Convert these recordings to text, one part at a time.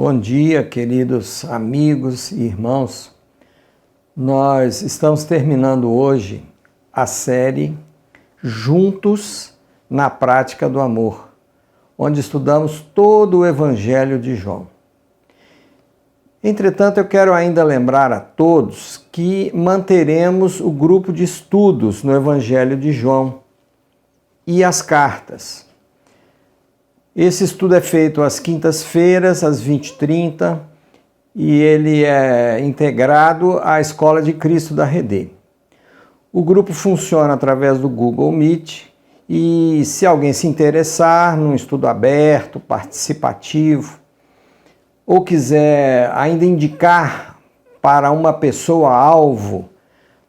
Bom dia, queridos amigos e irmãos. Nós estamos terminando hoje a série Juntos na Prática do Amor, onde estudamos todo o Evangelho de João. Entretanto, eu quero ainda lembrar a todos que manteremos o grupo de estudos no Evangelho de João e as cartas. Esse estudo é feito às quintas-feiras, às 20h30, e ele é integrado à Escola de Cristo da Redê. O grupo funciona através do Google Meet e, se alguém se interessar num estudo aberto, participativo, ou quiser ainda indicar para uma pessoa-alvo,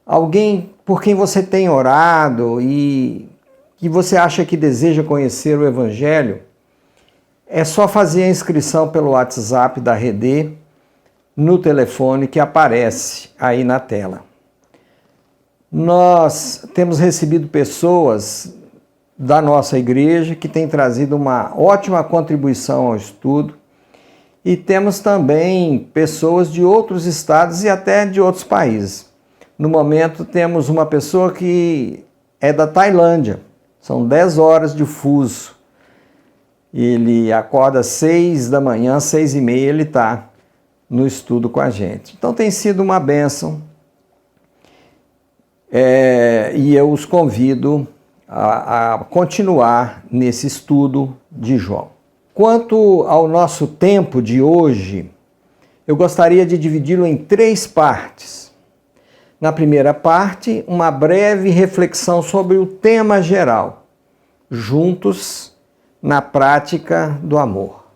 alguém por quem você tem orado e que você acha que deseja conhecer o Evangelho, é só fazer a inscrição pelo WhatsApp da Redê no telefone que aparece aí na tela. Nós temos recebido pessoas da nossa igreja que têm trazido uma ótima contribuição ao estudo e temos também pessoas de outros estados e até de outros países. No momento temos uma pessoa que é da Tailândia, são 10 horas de fuso. Ele acorda às 6 da manhã, 6h30, ele está no estudo com a gente. Então tem sido uma bênção e eu os convido a continuar nesse estudo de João. Quanto ao nosso tempo de hoje, eu gostaria de dividi-lo em 3 partes. Na primeira parte, uma breve reflexão sobre o tema geral, juntos na prática do amor.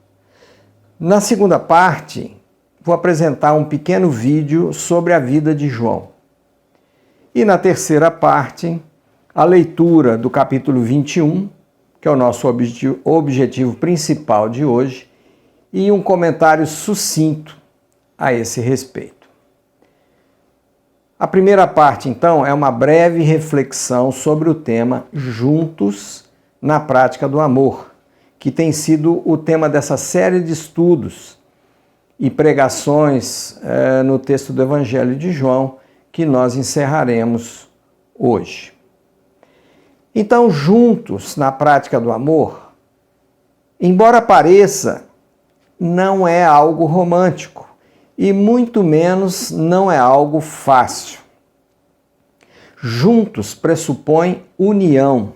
Na segunda parte, vou apresentar um pequeno vídeo sobre a vida de João. E na terceira parte, a leitura do capítulo 21, que é o nosso objetivo principal de hoje, e um comentário sucinto a esse respeito. A primeira parte, então, é uma breve reflexão sobre o tema Juntos na Prática do Amor, que tem sido o tema dessa série de estudos e pregações no texto do Evangelho de João, que nós encerraremos hoje. Então, juntos na prática do amor, embora pareça, não é algo romântico e muito menos não é algo fácil. Juntos pressupõe união,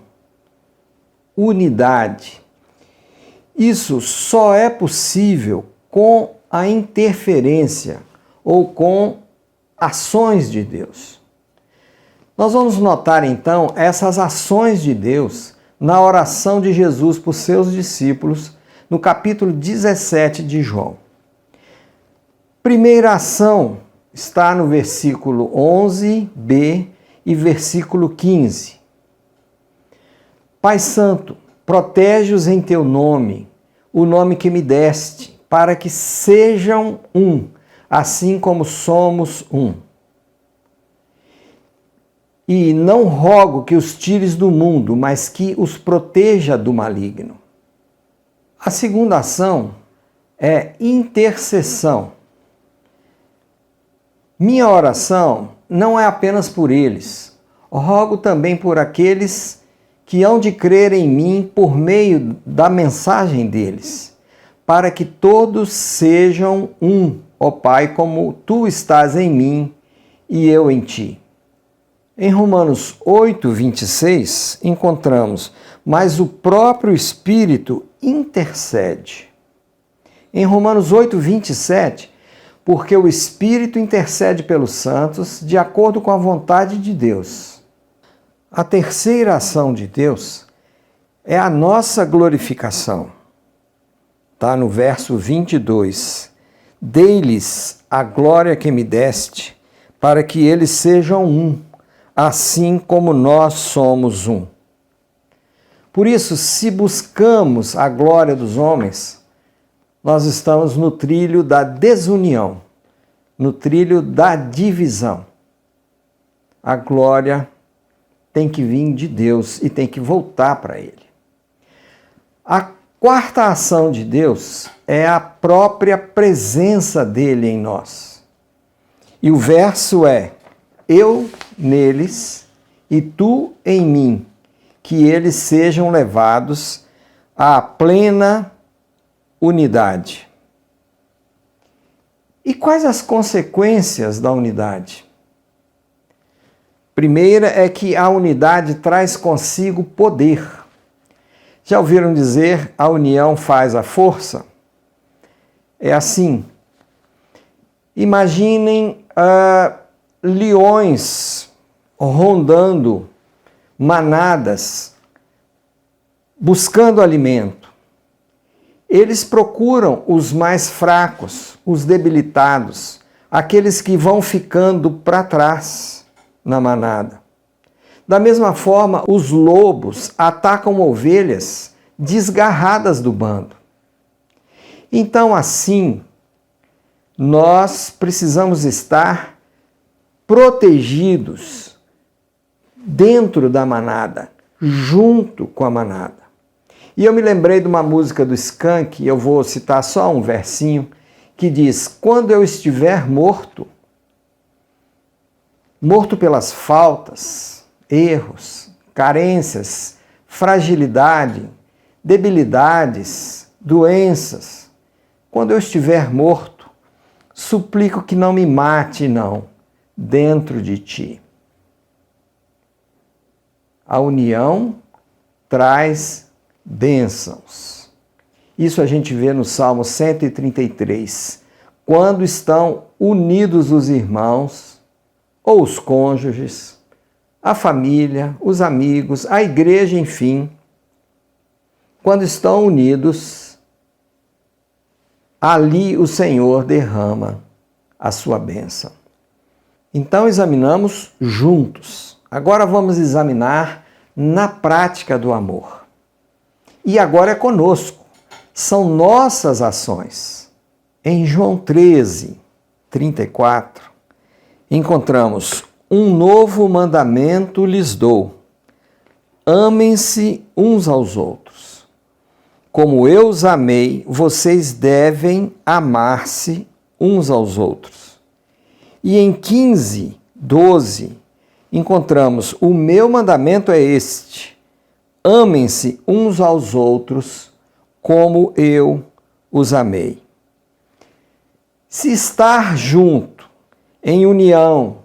unidade. Isso só é possível com a interferência ou com ações de Deus. Nós vamos notar então essas ações de Deus na oração de Jesus por seus discípulos no capítulo 17 de João. Primeira ação está no versículo 11b e versículo 15. Pai Santo, protege-os em teu nome, o nome que me deste, para que sejam um, assim como somos um. E não rogo que os tires do mundo, mas que os proteja do maligno. A segunda ação é intercessão. Minha oração não é apenas por eles, rogo também por aqueles que hão de crer em mim por meio da mensagem deles, para que todos sejam um, ó Pai, como tu estás em mim e eu em ti. Em Romanos 8:26, encontramos, mas o próprio Espírito intercede. Em Romanos 8:27, porque o Espírito intercede pelos santos de acordo com a vontade de Deus. A terceira ação de Deus é a nossa glorificação. Está no verso 22. Dei-lhes a glória que me deste, para que eles sejam um, assim como nós somos um. Por isso, se buscamos a glória dos homens, nós estamos no trilho da desunião, no trilho da divisão. A glória tem que vir de Deus e tem que voltar para Ele. A Quarta ação de Deus é a própria presença dele em nós. E o verso é: eu neles e tu em mim, que eles sejam levados à plena unidade. E quais as consequências da unidade? Primeira é que a unidade traz consigo poder. Já ouviram dizer, a união faz a força? É assim. Imaginem leões rondando manadas, buscando alimento. Eles procuram os mais fracos, os debilitados, aqueles que vão ficando para trás na manada. Da mesma forma, os lobos atacam ovelhas desgarradas do bando. Então, assim, nós precisamos estar protegidos dentro da manada, junto com a manada. E eu me lembrei de uma música do Skank, eu vou citar só um versinho, que diz: quando eu estiver morto, morto pelas faltas, erros, carências, fragilidade, debilidades, doenças, quando eu estiver morto, suplico que não me mate, não, dentro de ti. A união traz bênçãos. Isso a gente vê no Salmo 133. Quando estão unidos os irmãos, ou os cônjuges, a família, os amigos, a igreja, enfim, quando estão unidos, ali o Senhor derrama a sua bênção. Então examinamos juntos. Agora vamos examinar na prática do amor. E agora é conosco. São nossas ações. Em João 13, 34, encontramos: um novo mandamento lhes dou. Amem-se uns aos outros. Como eu os amei, vocês devem amar-se uns aos outros. E em 15, 12, encontramos: o meu mandamento é este: amem-se uns aos outros como eu os amei. Se estar junto, em união,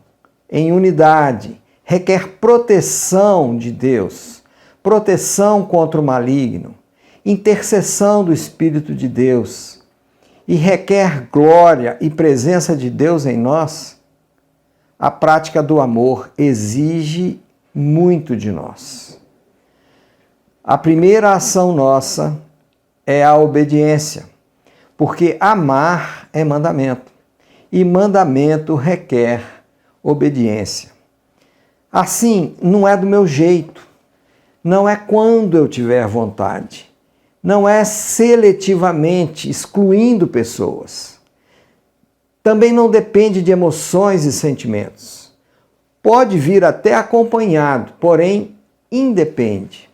em unidade, requer proteção de Deus, proteção contra o maligno, intercessão do Espírito de Deus, e requer glória e presença de Deus em nós, a prática do amor exige muito de nós. A primeira ação nossa é a obediência, porque amar é mandamento, e mandamento requer obediência. Assim, não é do meu jeito, não é quando eu tiver vontade, não é seletivamente excluindo pessoas. Também não depende de emoções e sentimentos. Pode vir até acompanhado, porém independe.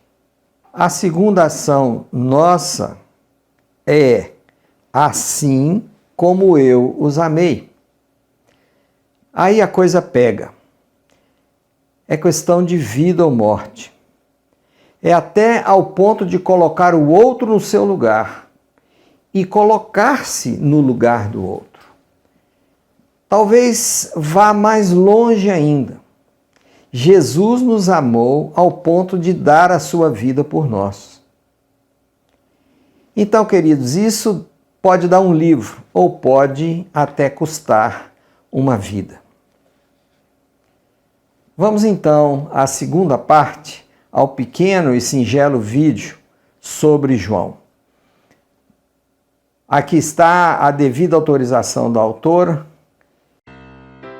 A segunda ação nossa é: assim como eu os amei. Aí a coisa pega. É questão de vida ou morte. É até ao ponto de colocar o outro no seu lugar e colocar-se no lugar do outro. Talvez vá mais longe ainda. Jesus nos amou ao ponto de dar a sua vida por nós. Então, queridos, isso pode dar um livro ou pode até custar uma vida. Vamos então à segunda parte, ao pequeno e singelo vídeo sobre João. Aqui está a devida autorização da autora.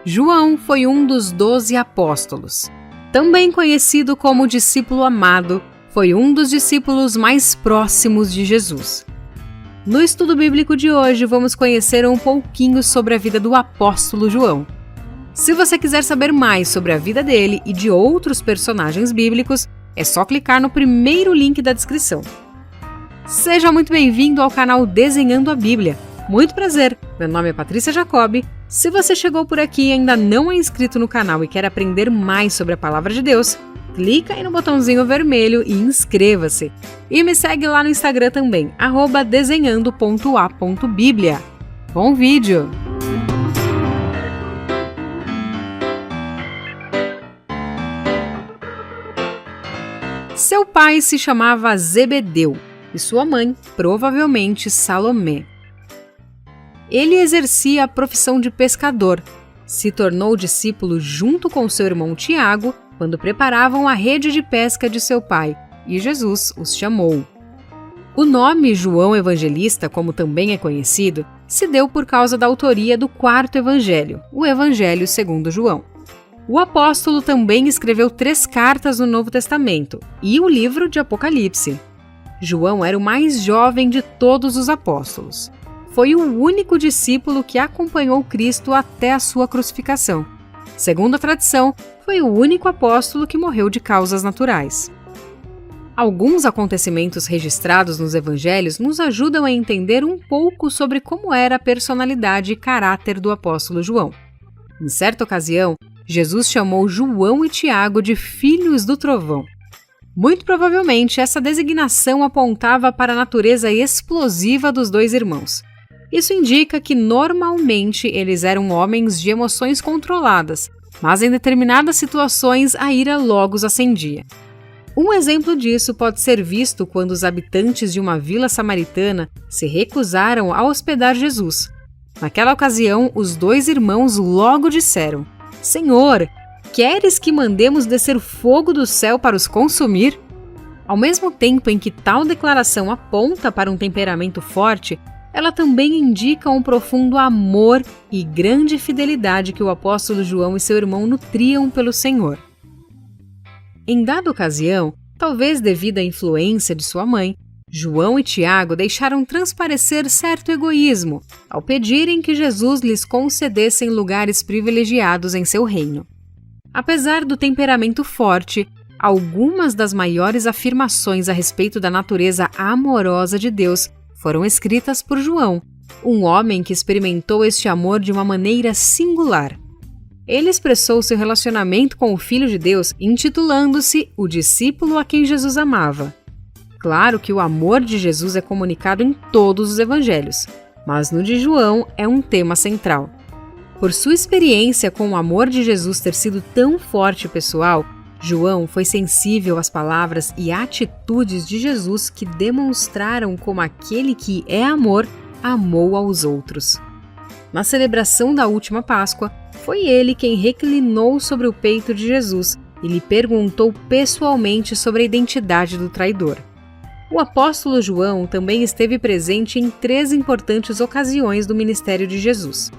João foi um dos 12 apóstolos. Também conhecido como discípulo amado, foi um dos discípulos mais próximos de Jesus. No estudo bíblico de hoje, vamos conhecer um pouquinho sobre a vida do apóstolo João. Se você quiser saber mais sobre a vida dele e de outros personagens bíblicos, é só clicar no primeiro link da descrição. Seja muito bem-vindo ao canal Desenhando a Bíblia. Muito prazer, meu nome é Patrícia Jacobi. Se você chegou por aqui e ainda não é inscrito no canal e quer aprender mais sobre a Palavra de Deus, clica aí no botãozinho vermelho e inscreva-se. E me segue lá no Instagram também, @desenhando.a.bíblia. Bom vídeo! Seu pai se chamava Zebedeu e sua mãe, provavelmente Salomé. Ele exercia a profissão de pescador. Se tornou discípulo junto com seu irmão Tiago quando preparavam a rede de pesca de seu pai, e Jesus os chamou. O nome João Evangelista, como também é conhecido, se deu por causa da autoria do quarto evangelho, o Evangelho segundo João. O apóstolo também escreveu 3 cartas no Novo Testamento e o livro de Apocalipse. João era o mais jovem de todos os apóstolos. Foi o único discípulo que acompanhou Cristo até a sua crucificação. Segundo a tradição, foi o único apóstolo que morreu de causas naturais. Alguns acontecimentos registrados nos evangelhos nos ajudam a entender um pouco sobre como era a personalidade e caráter do apóstolo João. Em certa ocasião, Jesus chamou João e Tiago de filhos do trovão. Muito provavelmente, essa designação apontava para a natureza explosiva dos 2 irmãos. Isso indica que, normalmente, eles eram homens de emoções controladas, mas em determinadas situações a ira logo os acendia. Um exemplo disso pode ser visto quando os habitantes de uma vila samaritana se recusaram a hospedar Jesus. Naquela ocasião, os 2 irmãos logo disseram: "Senhor, queres que mandemos descer fogo do céu para os consumir?" Ao mesmo tempo em que tal declaração aponta para um temperamento forte, ela também indica um profundo amor e grande fidelidade que o apóstolo João e seu irmão nutriam pelo Senhor. Em dada ocasião, talvez devido à influência de sua mãe, João e Tiago deixaram transparecer certo egoísmo ao pedirem que Jesus lhes concedesse lugares privilegiados em seu reino. Apesar do temperamento forte, algumas das maiores afirmações a respeito da natureza amorosa de Deus foram escritas por João, um homem que experimentou este amor de uma maneira singular. Ele expressou seu relacionamento com o Filho de Deus intitulando-se O Discípulo a quem Jesus amava. Claro que o amor de Jesus é comunicado em todos os evangelhos, mas no de João é um tema central. Por sua experiência com o amor de Jesus ter sido tão forte e pessoal, João foi sensível às palavras e atitudes de Jesus que demonstraram como aquele que é amor, amou aos outros. Na celebração da última Páscoa, foi ele quem reclinou sobre o peito de Jesus e lhe perguntou pessoalmente sobre a identidade do traidor. O apóstolo João também esteve presente em 3 importantes ocasiões do ministério de Jesus.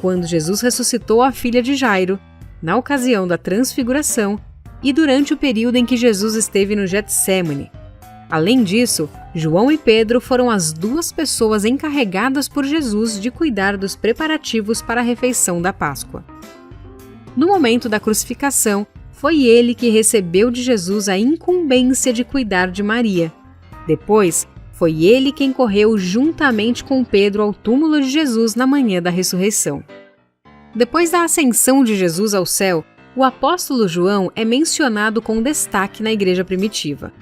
Quando Jesus ressuscitou a filha de Jairo, na ocasião da transfiguração e durante o período em que Jesus esteve no Getsêmani. Além disso, João e Pedro foram as 2 pessoas encarregadas por Jesus de cuidar dos preparativos para a refeição da Páscoa. No momento da crucificação, foi ele que recebeu de Jesus a incumbência de cuidar de Maria. Depois, foi ele quem correu juntamente com Pedro ao túmulo de Jesus na manhã da ressurreição. Depois da ascensão de Jesus ao céu, o apóstolo João é mencionado com destaque na igreja primitiva.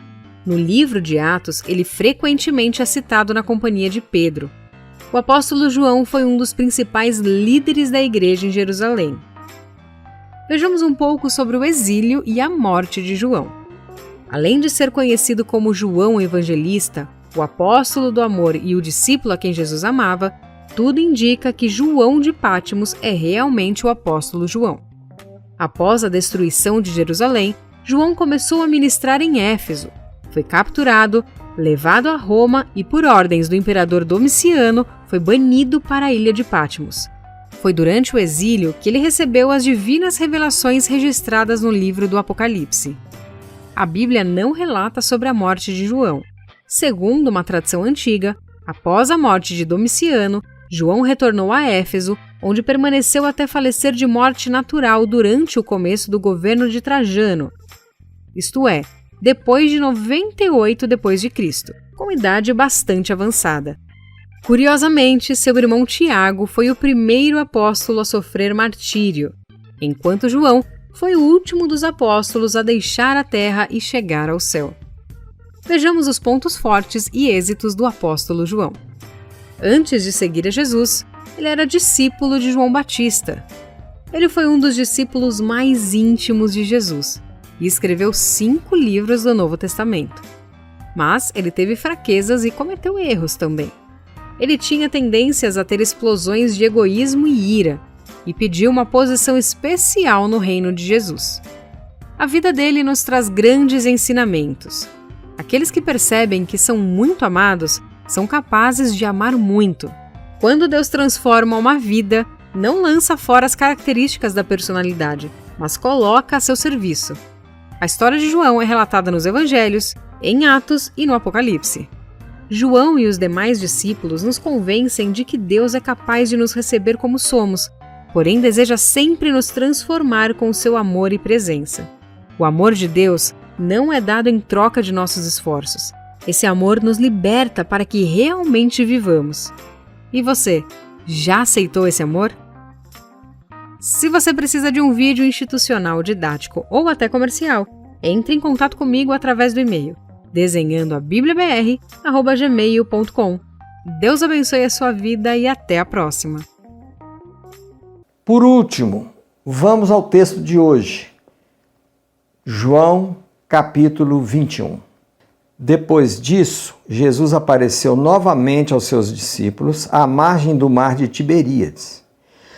No livro de Atos, ele frequentemente é citado na companhia de Pedro. O apóstolo João foi um dos principais líderes da igreja em Jerusalém. Vejamos um pouco sobre o exílio e a morte de João. Além de ser conhecido como João Evangelista, o apóstolo do amor e o discípulo a quem Jesus amava, tudo indica que João de Pátmos é realmente o apóstolo João. Após a destruição de Jerusalém, João começou a ministrar em Éfeso. Foi capturado, levado a Roma e, por ordens do imperador Domiciano, foi banido para a ilha de Pátmos. Foi durante o exílio que ele recebeu as divinas revelações registradas no livro do Apocalipse. A Bíblia não relata sobre a morte de João. Segundo uma tradição antiga, após a morte de Domiciano, João retornou a Éfeso, onde permaneceu até falecer de morte natural durante o começo do governo de Trajano, isto é, depois de 98 d.C. com idade bastante avançada. Curiosamente, seu irmão Tiago foi o primeiro apóstolo a sofrer martírio, enquanto João foi o último dos apóstolos a deixar a terra e chegar ao céu. Vejamos os pontos fortes e êxitos do apóstolo João. Antes de seguir a Jesus, ele era discípulo de João Batista. Ele foi um dos discípulos mais íntimos de Jesus e escreveu 5 livros do Novo Testamento. Mas ele teve fraquezas e cometeu erros também. Ele tinha tendências a ter explosões de egoísmo e ira e pediu uma posição especial no reino de Jesus. A vida dele nos traz grandes ensinamentos. Aqueles que percebem que são muito amados são capazes de amar muito. Quando Deus transforma uma vida, não lança fora as características da personalidade, mas coloca a seu serviço. A história de João é relatada nos Evangelhos, em Atos e no Apocalipse. João e os demais discípulos nos convencem de que Deus é capaz de nos receber como somos, porém deseja sempre nos transformar com seu amor e presença. O amor de Deus não é dado em troca de nossos esforços. Esse amor nos liberta para que realmente vivamos. E você, já aceitou esse amor? Se você precisa de um vídeo institucional, didático ou até comercial, entre em contato comigo através do e-mail desenhandoabibliabr@gmail.com. Deus abençoe a sua vida e até a próxima. Por último, vamos ao texto de hoje. João, capítulo 21. Depois disso, Jesus apareceu novamente aos seus discípulos à margem do mar de Tiberíades.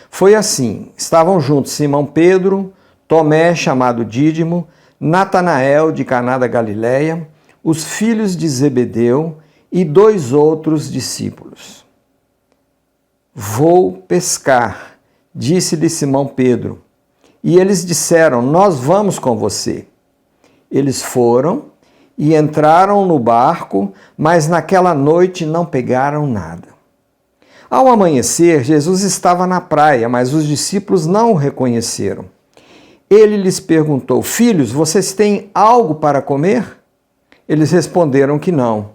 Foi assim, estavam juntos Simão Pedro, Tomé, chamado Dídimo, Natanael de Caná da Galileia, os filhos de Zebedeu e 2 outros discípulos. Vou pescar, disse-lhe Simão Pedro. E eles disseram, nós vamos com você. Eles foram e entraram no barco, mas naquela noite não pegaram nada. Ao amanhecer, Jesus estava na praia, mas os discípulos não o reconheceram. Ele lhes perguntou, filhos, vocês têm algo para comer? Eles responderam que não.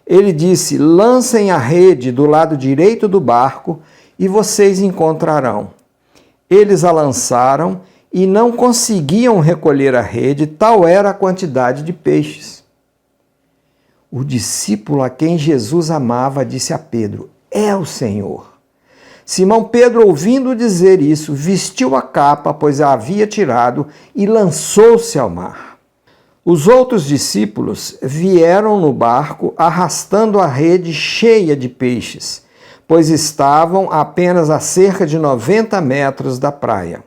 Ele disse, lancem a rede do lado direito do barco e vocês encontrarão. Eles a lançaram e não conseguiam recolher a rede, tal era a quantidade de peixes. O discípulo a quem Jesus amava disse a Pedro, é o Senhor. Simão Pedro, ouvindo dizer isso, vestiu a capa, pois a havia tirado, e lançou-se ao mar. Os outros discípulos vieram no barco arrastando a rede cheia de peixes, pois estavam apenas a cerca de 90 metros da praia.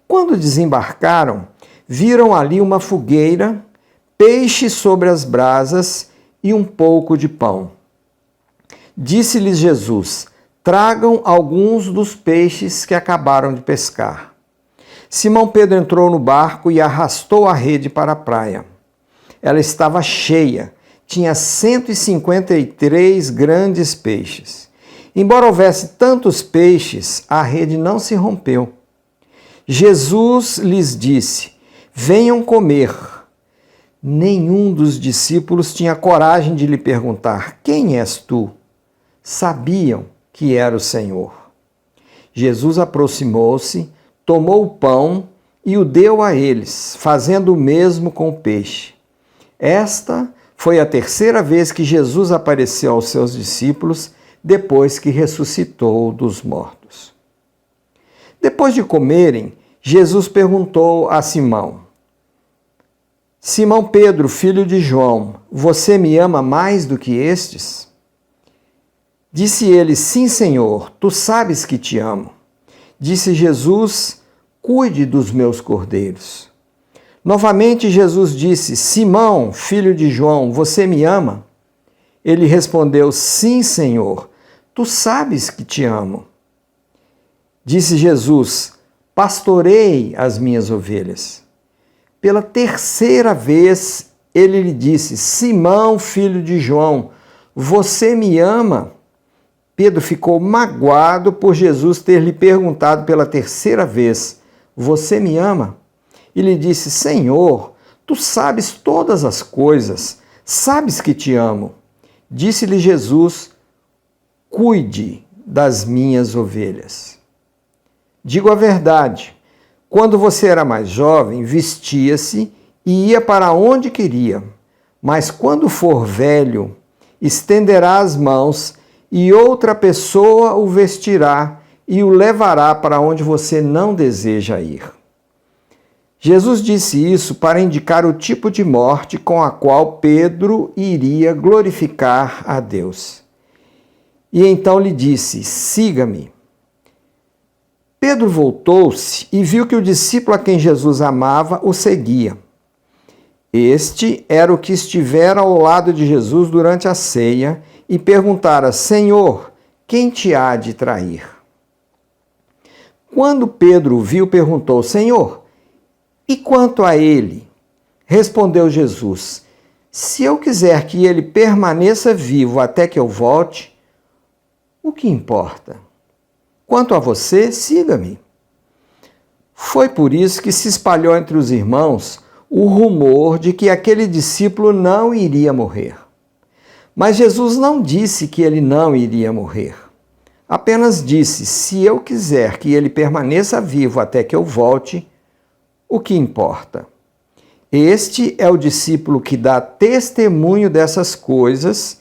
Quando desembarcaram, viram ali uma fogueira, peixe sobre as brasas e um pouco de pão. Disse-lhes Jesus, tragam alguns dos peixes que acabaram de pescar. Simão Pedro entrou no barco e arrastou a rede para a praia. Ela estava cheia, tinha 153 grandes peixes. Embora houvesse tantos peixes, a rede não se rompeu. Jesus lhes disse, venham comer. Nenhum dos discípulos tinha coragem de lhe perguntar, quem és tu? Sabiam que era o Senhor. Jesus aproximou-se, tomou o pão e o deu a eles, fazendo o mesmo com o peixe. Esta foi a 3ª vez que Jesus apareceu aos seus discípulos depois que ressuscitou dos mortos. Depois de comerem, Jesus perguntou a Simão, Simão Pedro, filho de João, você me ama mais do que estes? Disse ele, sim, Senhor, tu sabes que te amo. Disse Jesus, cuide dos meus cordeiros. Novamente Jesus disse, Simão, filho de João, você me ama? Ele respondeu, sim, Senhor, tu sabes que te amo. Disse Jesus, pastorei as minhas ovelhas. Pela 3ª vez ele lhe disse, Simão, filho de João, você me ama? Pedro ficou magoado por Jesus ter lhe perguntado pela 3ª vez, você me ama? E lhe disse, Senhor, tu sabes todas as coisas, sabes que te amo. Disse-lhe Jesus: cuide das minhas ovelhas. Digo a verdade, quando você era mais jovem, vestia-se e ia para onde queria, mas quando for velho, estenderá as mãos e outra pessoa o vestirá e o levará para onde você não deseja ir. Jesus disse isso para indicar o tipo de morte com a qual Pedro iria glorificar a Deus. E então lhe disse: siga-me. Pedro voltou-se e viu que o discípulo a quem Jesus amava o seguia. Este era o que estivera ao lado de Jesus durante a ceia e perguntara: Senhor, quem te há de trair? Quando Pedro o viu, perguntou: Senhor, e quanto a ele? Respondeu Jesus: se eu quiser que ele permaneça vivo até que eu volte, o que importa? Quanto a você, siga-me. Foi por isso que se espalhou entre os irmãos o rumor de que aquele discípulo não iria morrer. Mas Jesus não disse que ele não iria morrer. Apenas disse: se eu quiser que ele permaneça vivo até que eu volte, o que importa? Este é o discípulo que dá testemunho dessas coisas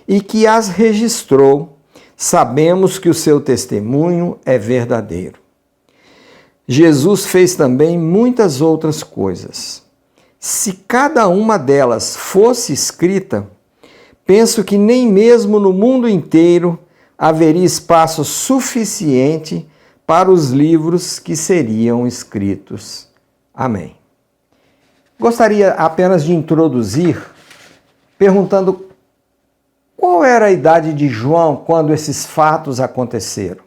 e que as registrou. Sabemos que o seu testemunho é verdadeiro. Jesus fez também muitas outras coisas. Se cada uma delas fosse escrita, penso que nem mesmo no mundo inteiro haveria espaço suficiente para os livros que seriam escritos. Amém. Gostaria apenas de introduzir perguntando qual era a idade de João quando esses fatos aconteceram.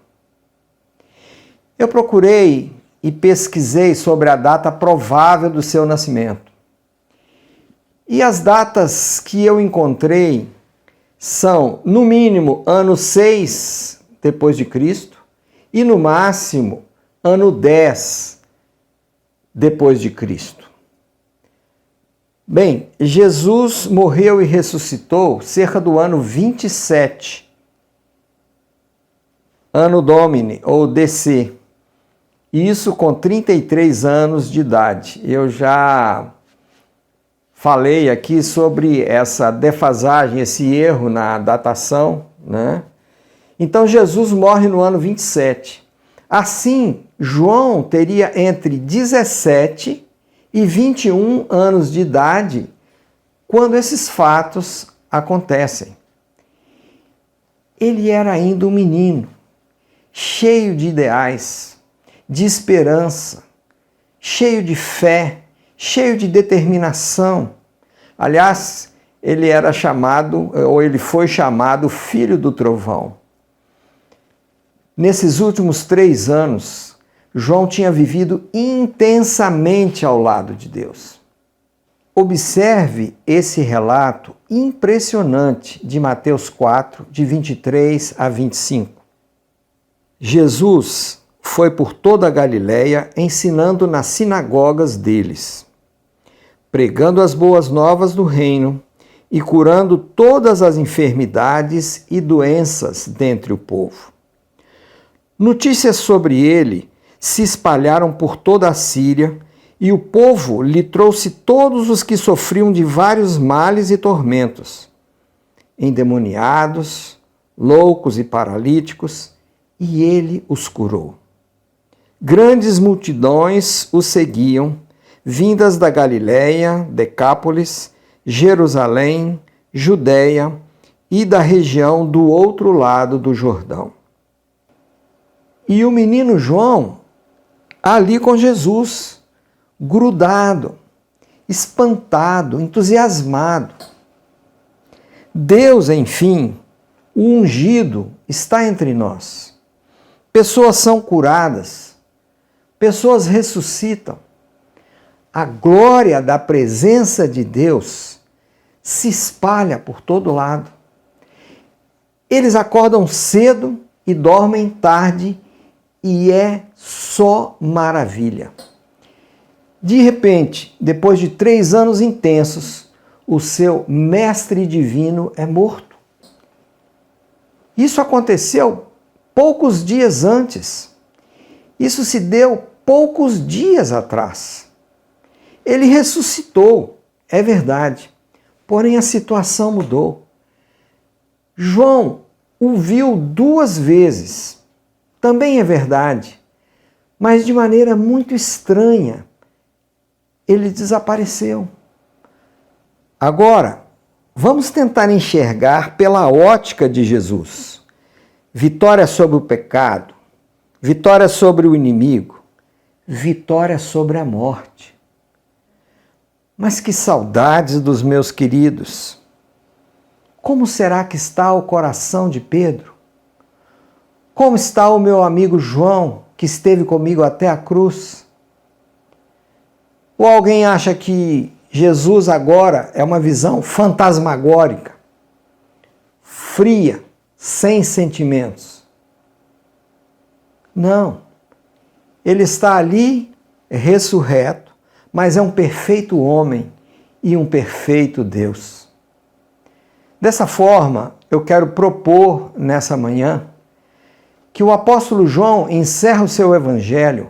Eu procurei e pesquisei sobre a data provável do seu nascimento. E as datas que eu encontrei são, no mínimo, ano 6 depois de Cristo e, no máximo, ano 10 depois de Cristo. Bem, Jesus morreu e ressuscitou cerca do ano 27, Anno Domini, ou DC, isso com 33 anos de idade. Eu já falei aqui sobre essa defasagem, esse erro na datação, né? Então Jesus morre no ano 27. Assim, João teria entre 17 e 21 anos de idade quando esses fatos acontecem. Ele era ainda um menino, cheio de ideais, de esperança, cheio de fé, cheio de determinação. Aliás, ele era chamado, ou ele foi chamado, filho do trovão. Nesses últimos 3 anos, João tinha vivido intensamente ao lado de Deus. Observe esse relato impressionante de Mateus 4, de 23 a 25. Jesus foi por toda a Galiléia ensinando nas sinagogas deles, pregando as boas novas do reino e curando todas as enfermidades e doenças dentre o povo. Notícias sobre ele se espalharam por toda a Síria, e o povo lhe trouxe todos os que sofriam de vários males e tormentos, endemoniados, loucos e paralíticos, e ele os curou. Grandes multidões o seguiam, vindas da Galiléia, Decápolis, Jerusalém, Judéia e da região do outro lado do Jordão. E o menino João ali com Jesus, grudado, espantado, entusiasmado. Deus, enfim, o ungido, está entre nós. Pessoas são curadas, pessoas ressuscitam. A glória da presença de Deus se espalha por todo lado. Eles acordam cedo e dormem tarde, e é só maravilha. De repente, depois de 3 anos intensos, o seu mestre divino é morto. Isso aconteceu poucos dias antes. Isso se deu poucos dias atrás. Ele ressuscitou, é verdade, porém a situação mudou. João o viu 2 vezes, também é verdade, mas de maneira muito estranha. Ele desapareceu. Agora, vamos tentar enxergar pela ótica de Jesus. Vitória sobre o pecado, vitória sobre o inimigo, vitória sobre a morte. Mas que saudades dos meus queridos! Como será que está o coração de Pedro? Como está o meu amigo João, que esteve comigo até a cruz? Ou alguém acha que Jesus agora é uma visão fantasmagórica, fria, sem sentimentos? Não. Ele está ali, ressurreto, mas é um perfeito homem e um perfeito Deus. Dessa forma, eu quero propor nessa manhã que o apóstolo João encerra o seu evangelho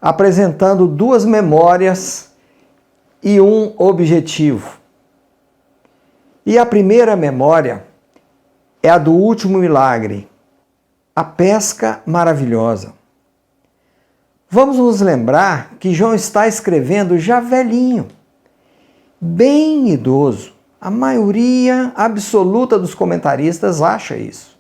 apresentando 2 memórias e um objetivo. E a primeira memória é a do último milagre, a pesca maravilhosa. Vamos nos lembrar que João está escrevendo já velhinho, bem idoso. A maioria absoluta dos comentaristas acha isso.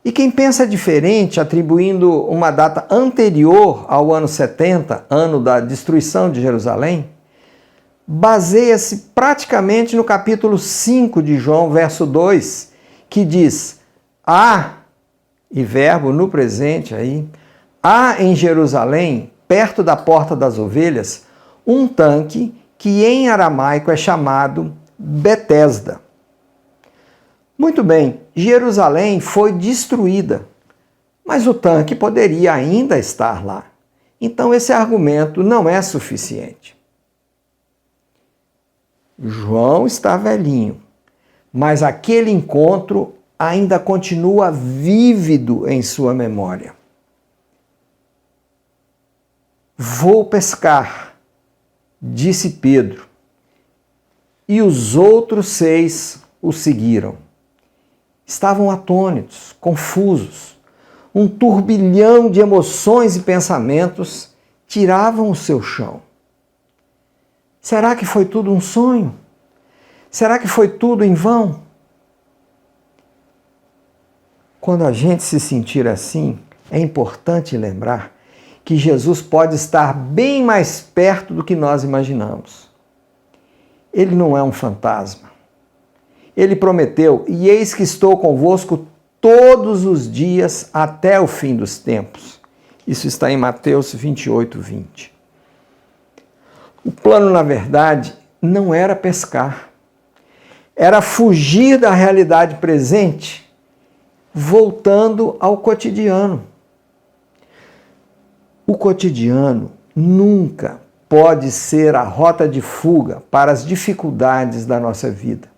E quem pensa diferente, atribuindo uma data anterior ao ano 70, ano da destruição de Jerusalém, baseia-se praticamente no capítulo 5 de João, verso 2, que diz: há, e verbo no presente aí, há em Jerusalém, perto da porta das ovelhas, um tanque que em aramaico é chamado Betesda. Muito bem, Jerusalém foi destruída, mas o tanque poderia ainda estar lá. Então esse argumento não é suficiente. João está velhinho, mas aquele encontro ainda continua vívido em sua memória. Vou pescar, disse Pedro, e os outros 6 o seguiram. Estavam atônitos, confusos. Um turbilhão de emoções e pensamentos tiravam o seu chão. Será que foi tudo um sonho? Será que foi tudo em vão? Quando a gente se sentir assim, é importante lembrar que Jesus pode estar bem mais perto do que nós imaginamos. Ele não é um fantasma. Ele prometeu: e eis que estou convosco todos os dias até o fim dos tempos. Isso está em Mateus 28, 20. O plano, na verdade, não era pescar. Era fugir da realidade presente, voltando ao cotidiano. O cotidiano nunca pode ser a rota de fuga para as dificuldades da nossa vida.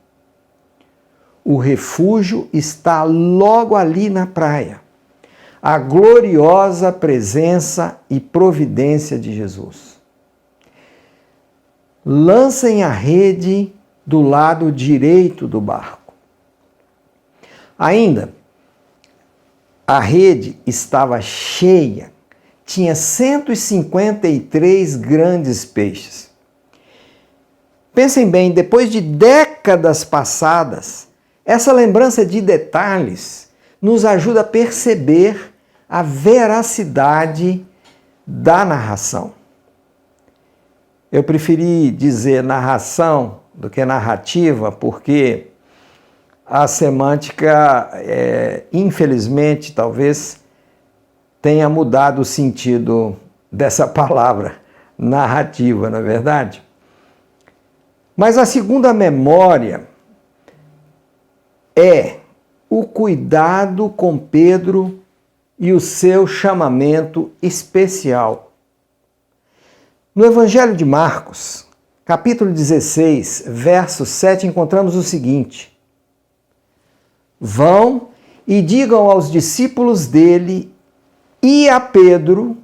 O refúgio está logo ali na praia. A gloriosa presença e providência de Jesus. Lancem a rede do lado direito do barco. Ainda, a rede estava cheia, tinha 153 grandes peixes. Pensem bem, depois de décadas passadas, essa lembrança de detalhes nos ajuda a perceber a veracidade da narração. Eu preferi dizer narração do que narrativa, porque a semântica, infelizmente, talvez tenha mudado o sentido dessa palavra, narrativa, não é verdade? Mas a segunda memória é o cuidado com Pedro e o seu chamamento especial. No Evangelho de Marcos, capítulo 16, verso 7, encontramos o seguinte: Vão e digam aos discípulos dele e a Pedro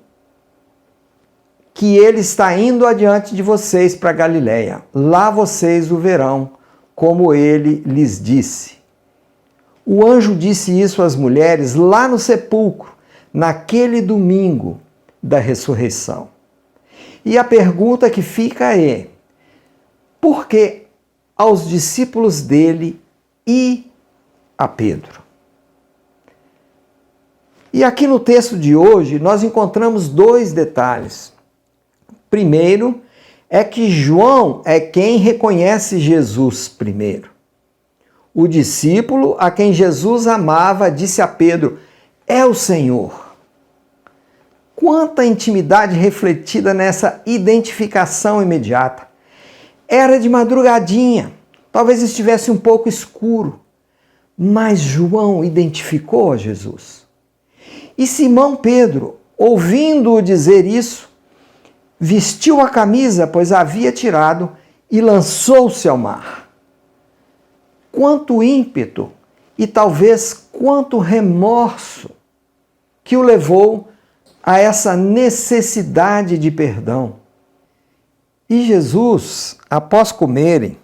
que ele está indo adiante de vocês para Galiléia. Lá vocês o verão, como ele lhes disse. O anjo disse isso às mulheres lá no sepulcro, naquele domingo da ressurreição. E a pergunta que fica é: por que aos discípulos dele e a Pedro? E aqui no texto de hoje nós encontramos dois detalhes. Primeiro, é que João é quem reconhece Jesus primeiro. O discípulo a quem Jesus amava disse a Pedro: é o Senhor. Quanta intimidade refletida nessa identificação imediata. Era de madrugadinha, talvez estivesse um pouco escuro, mas João identificou a Jesus. E Simão Pedro, ouvindo-o dizer isso, vestiu a camisa, pois a havia tirado, e lançou-se ao mar. Quanto ímpeto e talvez quanto remorso que o levou a essa necessidade de perdão. E Jesus, após comerem,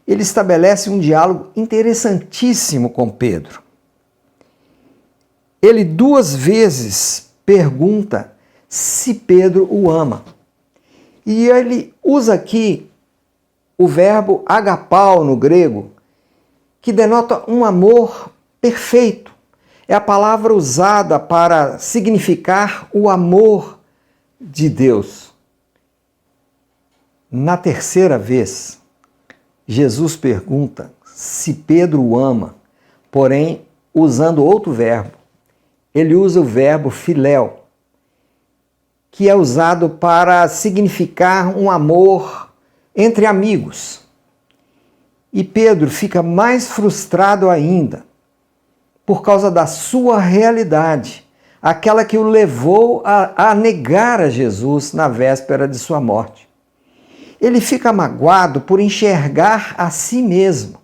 ele estabelece um diálogo interessantíssimo com Pedro. Ele 2 vezes pergunta se Pedro o ama. E ele usa aqui o verbo agapao no grego, que denota um amor perfeito. É a palavra usada para significar o amor de Deus. Na 3ª vez, Jesus pergunta se Pedro o ama, porém usando outro verbo. Ele usa o verbo filéu, que é usado para significar um amor entre amigos. E Pedro fica mais frustrado ainda por causa da sua realidade, aquela que o levou a negar a Jesus na véspera de sua morte. Ele fica magoado por enxergar a si mesmo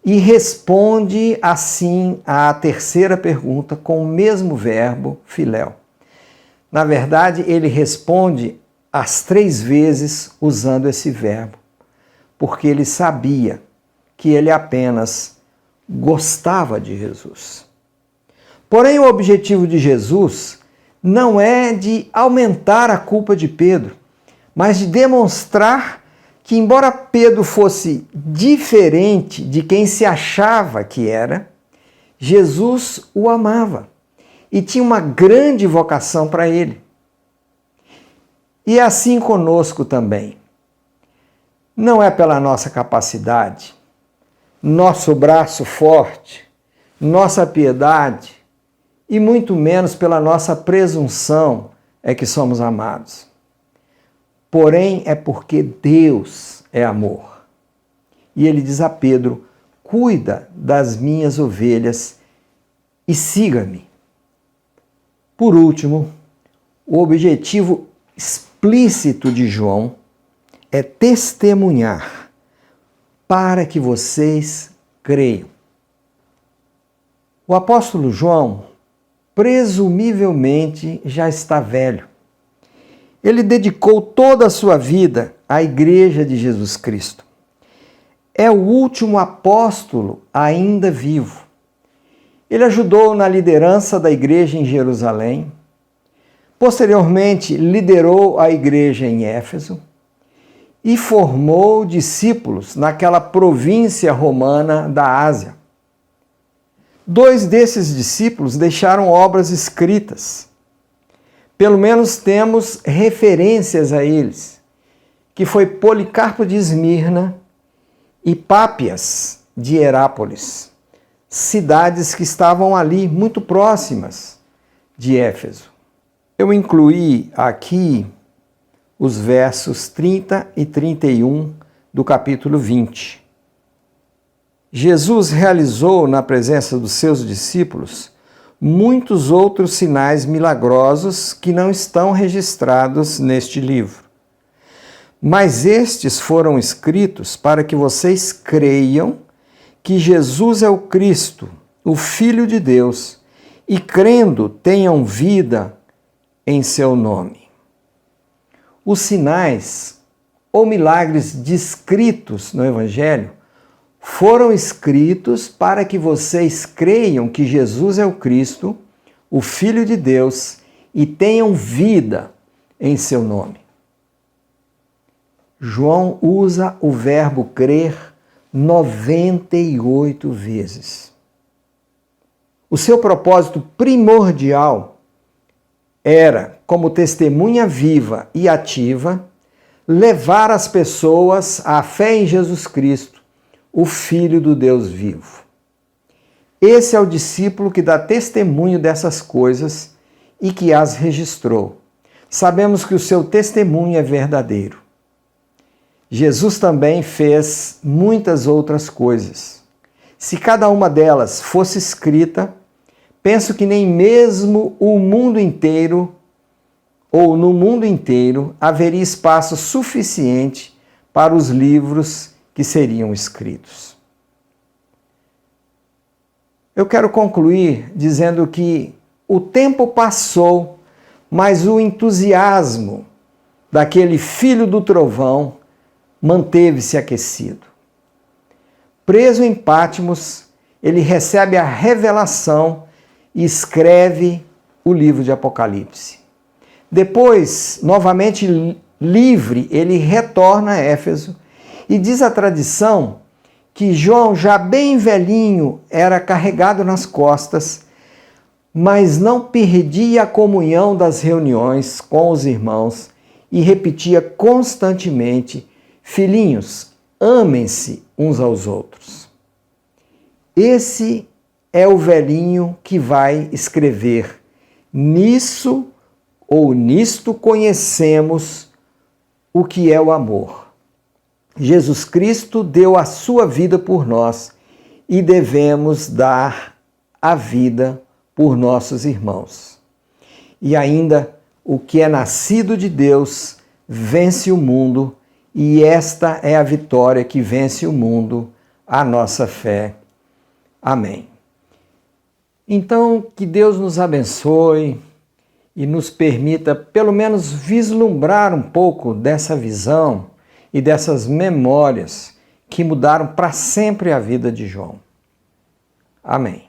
e responde assim à 3ª pergunta com o mesmo verbo filéu. Na verdade, ele responde as 3 vezes usando esse verbo, porque ele sabia que ele apenas gostava de Jesus. Porém, o objetivo de Jesus não é de aumentar a culpa de Pedro, mas de demonstrar que, embora Pedro fosse diferente de quem se achava que era, Jesus o amava e tinha uma grande vocação para ele. E é assim conosco também. Não é pela nossa capacidade, nosso braço forte, nossa piedade e muito menos pela nossa presunção é que somos amados. Porém, é porque Deus é amor. E ele diz a Pedro: cuida das minhas ovelhas e siga-me. Por último, o objetivo explícito de João é testemunhar para que vocês creiam. O apóstolo João, presumivelmente, já está velho. Ele dedicou toda a sua vida à Igreja de Jesus Cristo. É o último apóstolo ainda vivo. Ele ajudou na liderança da igreja em Jerusalém. Posteriormente, liderou a igreja em Éfeso e formou discípulos naquela província romana da Ásia. 2 desses discípulos deixaram obras escritas. Pelo menos temos referências a eles, que foi Policarpo de Esmirna e Pápias de Herápolis, cidades que estavam ali muito próximas de Éfeso. Eu incluí aqui os versos 30 e 31 do capítulo 20. Jesus realizou na presença dos seus discípulos muitos outros sinais milagrosos que não estão registrados neste livro. Mas estes foram escritos para que vocês creiam que Jesus é o Cristo, o Filho de Deus, e crendo tenham vida em seu nome. Os sinais ou milagres descritos no Evangelho foram escritos para que vocês creiam que Jesus é o Cristo, o Filho de Deus, e tenham vida em seu nome. João usa o verbo crer 98 vezes. O seu propósito primordial era, como testemunha viva e ativa, levar as pessoas à fé em Jesus Cristo, o Filho do Deus vivo. Esse é o discípulo que dá testemunho dessas coisas e que as registrou. Sabemos que o seu testemunho é verdadeiro. Jesus também fez muitas outras coisas. Se cada uma delas fosse escrita, penso que nem mesmo o mundo inteiro, ou no mundo inteiro, haveria espaço suficiente para os livros que seriam escritos. Eu quero concluir dizendo que o tempo passou, mas o entusiasmo daquele filho do trovão manteve-se aquecido. Preso em Patmos, ele recebe a revelação e escreve o livro de Apocalipse. Depois, novamente livre, ele retorna a Éfeso e diz a tradição que João, já bem velhinho, era carregado nas costas, mas não perdia a comunhão das reuniões com os irmãos e repetia constantemente: filhinhos, amem-se uns aos outros. Esse é o velhinho que vai escrever: nisso ou nisto conhecemos o que é o amor. Jesus Cristo deu a sua vida por nós e devemos dar a vida por nossos irmãos. E ainda, o que é nascido de Deus vence o mundo, e esta é a vitória que vence o mundo, a nossa fé. Amém. Então, que Deus nos abençoe e nos permita, pelo menos, vislumbrar um pouco dessa visão e dessas memórias que mudaram para sempre a vida de João. Amém.